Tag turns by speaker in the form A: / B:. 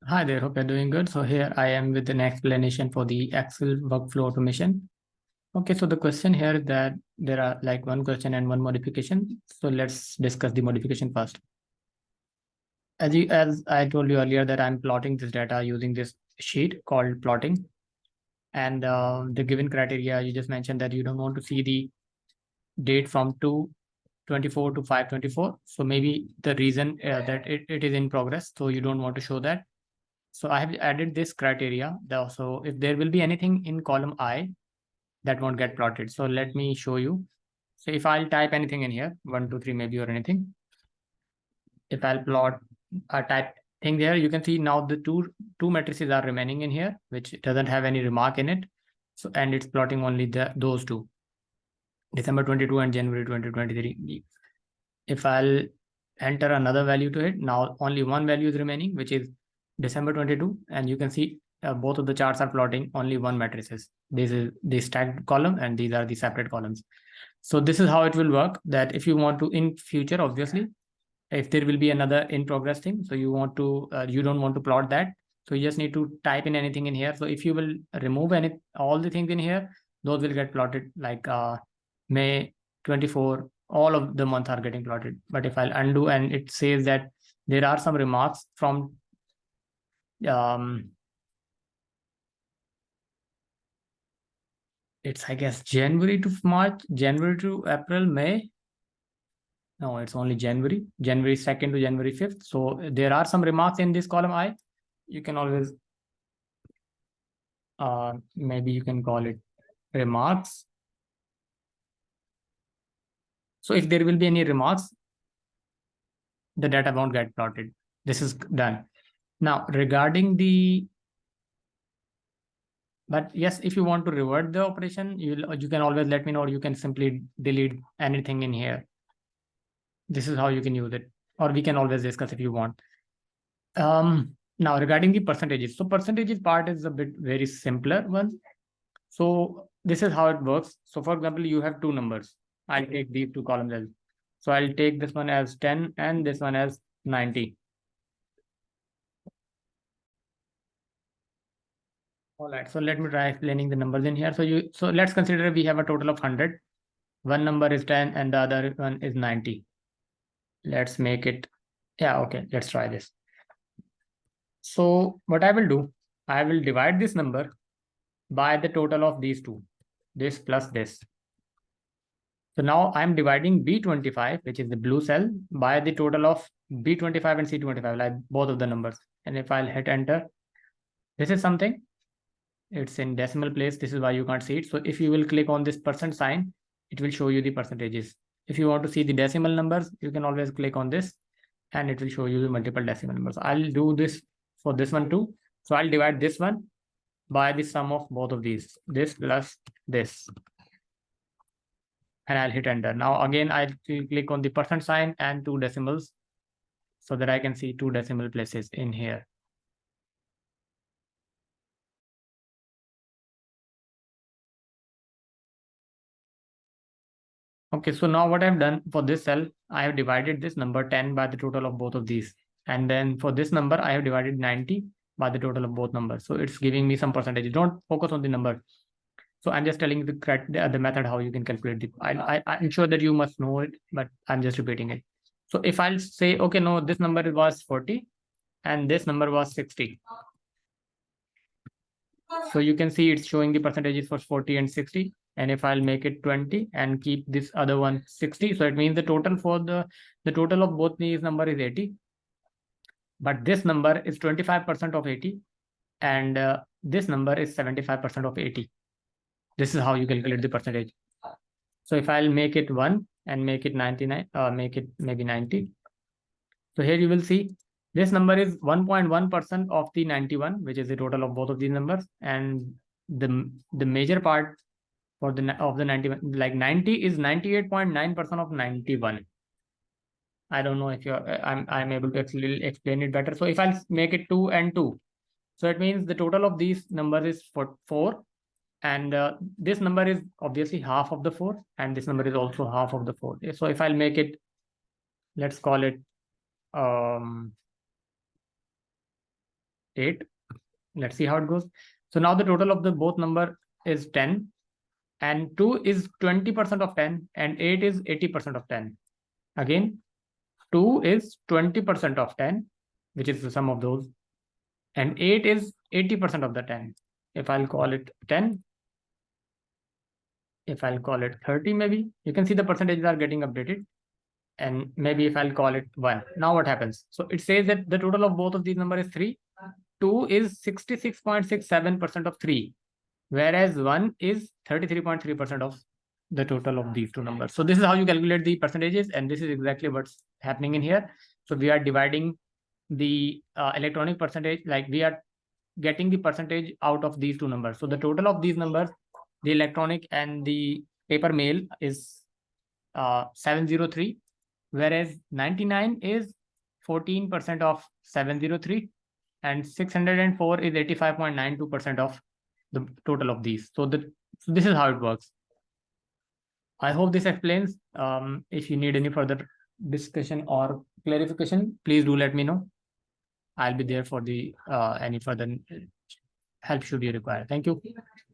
A: Hi there, hope you're doing good. So here I am with an explanation for the Excel workflow automation. Okay, so the question here is that there are like one question and one modification. So let's discuss the modification first. As I told you earlier that I'm plotting this data using this sheet called plotting. And the given criteria, you just mentioned that you don't want to see the date from 2/24 to 5/24. So maybe the reason that it is in progress. So you don't want to show that. So I have added this criteria. So if there will be anything in column I that won't get plotted. So let me show you. So if I'll type anything in here, 1, 2, 3 maybe or anything. If I'll plot a type thing there, you can see now the two matrices are remaining in here, which doesn't have any remark in it. So and it's plotting only those two, December 22 and January 2023. If I'll enter another value to it, now only one value is remaining, which is December 22, and you can see both of the charts are plotting only one matrices. This is the stacked column and these are the separate columns. So this is how it will work, that if you want to in future, obviously, if there will be another in progress thing, so you want to you don't want to plot that, so you just need to type in anything in here. So if you will remove all the things in here, those will get plotted like May 24, all of the months are getting plotted. But if I'll undo and it says that there are some remarks from it's I guess January to March, January to April, May. No, it's only January 2nd to January 5th. So there are some remarks in this column I. You can always maybe you can call it remarks. So if there will be any remarks, the data won't get plotted. This is done. Now regarding but yes, if you want to revert the operation, you can always let me know, or you can simply delete anything in here. This is how you can use it, or we can always discuss if you want. Now regarding the percentages, so percentages part is a bit very simpler one. So this is how it works. So for example, you have two numbers. I'll take these two columns as. So I'll take this one as 10 and this one as 90. All right. So let me try explaining the numbers in here. So let's consider we have a total of 100. One number is 10 and the other one is 90. Let's make it. Yeah. Okay. Let's try this. So what I will do, I will divide this number by the total of these two, this plus this. So now I'm dividing B25, which is the blue cell, by the total of B25 and C25, like both of the numbers. And if I'll hit enter, this is something, it's in decimal place. This is why you can't see it. So if you will click on this percent sign, it will show you the percentages. If you want to see the decimal numbers, you can always click on this and it will show you the multiple decimal numbers. I'll do this for this one too. So I'll divide this one by the sum of both of these, this plus this. And I'll hit enter. Now again, I'll click on the percent sign and two decimals so that I can see two decimal places in here. Okay, so now what I've done for this cell, I have divided this number 10 by the total of both of these. And then for this number, I have divided 90 by the total of both numbers. So it's giving me some percentage. Don't focus on the number. So I'm just telling the method how you can calculate the. I'm sure that you must know it, but I'm just repeating it. So if I'll say, okay, no, this number was 40 and this number was 60. So you can see it's showing the percentages for 40 and 60. And if I'll make it 20 and keep this other one 60, so it means the total for the total of both these number is 80. But this number is 25% of 80 and this number is 75% of 80. This is how you calculate the percentage. So if I'll make it 1 and make it 99, make it maybe 90. So here you will see this number is 1.1% of the 91, which is the total of both of these numbers. And the major part for the 91, like 90 is 98.9% of 91. I don't know if I'm able to actually explain it better. So if I'll make it 2 and 2, so it means the total of these numbers is 4. And this number is obviously half of the 4 and this number is also half of the 4. So if I'll make it, let's call it 8. Let's see how it goes. So now the total of the both number is 10, and 2 is 20% of 10, and 8 is 80% of 10. Again, 2 is 20% of 10, which is the sum of those, and 8 is 80% of the 10. If I'll call it 10, if I'll call it 30, maybe you can see the percentages are getting updated. And maybe if I'll call it 1. Now what happens? So it says that the total of both of these numbers is 3. 2 is 66.67% of 3, whereas 1 is 33.3% of the total of these two numbers. So this is how you calculate the percentages, and this is exactly what's happening in here. So we are dividing the electronic percentage, like we are getting the percentage out of these two numbers. So the total of these numbers, the electronic and the paper mail, is 703, whereas 99 is 14% of 703, and 604 is 85.92% of the total of these. So this is how it works. I hope this explains. If you need any further discussion or clarification, please do let me know. I'll be there for the any further help should you require. Thank you.